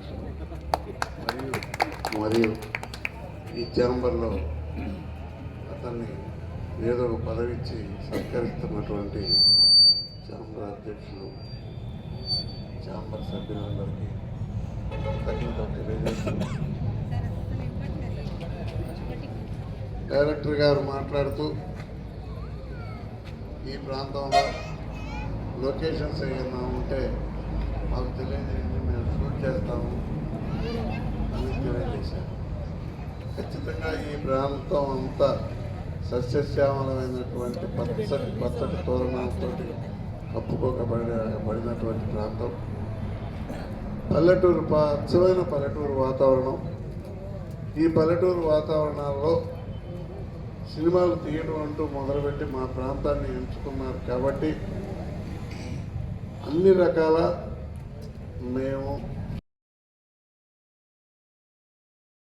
శుభాకాంక్షలు. మరియు ఈ ఛాంబర్లో అతన్ని ఏదో ఒక పదవి ఇచ్చి సత్కరిస్తున్నటువంటి ఛాంబర్ అధ్యక్షులు, ఛాంబర్ సభ్యులందరికీ కృతజ్ఞతలు తెలియజేస్తున్నాను. డైరెక్టర్ గారు మాట్లాడుతూ ఈ ప్రాంతంలో లొకేషన్స్ ఏమైనా ఉంటే మాకు తెలియజేయండి, మేము షూట్ చేస్తాము అని తెలియజేశారు. ఖచ్చితంగా ఈ ప్రాంతం అంతా సస్యశ్యామలమైనటువంటి పచ్చటి తోరణాలతో కప్పుకోకబడినటువంటి ప్రాంతం. పల్లెటూరు, అచ్చమైన పల్లెటూరు వాతావరణం. ఈ పల్లెటూరు వాతావరణాల్లో సినిమాలు తీయడం అంటూ మొదలుపెట్టి మా ప్రాంతాన్ని ఎంచుకున్నారు కాబట్టి అన్ని రకాల మేము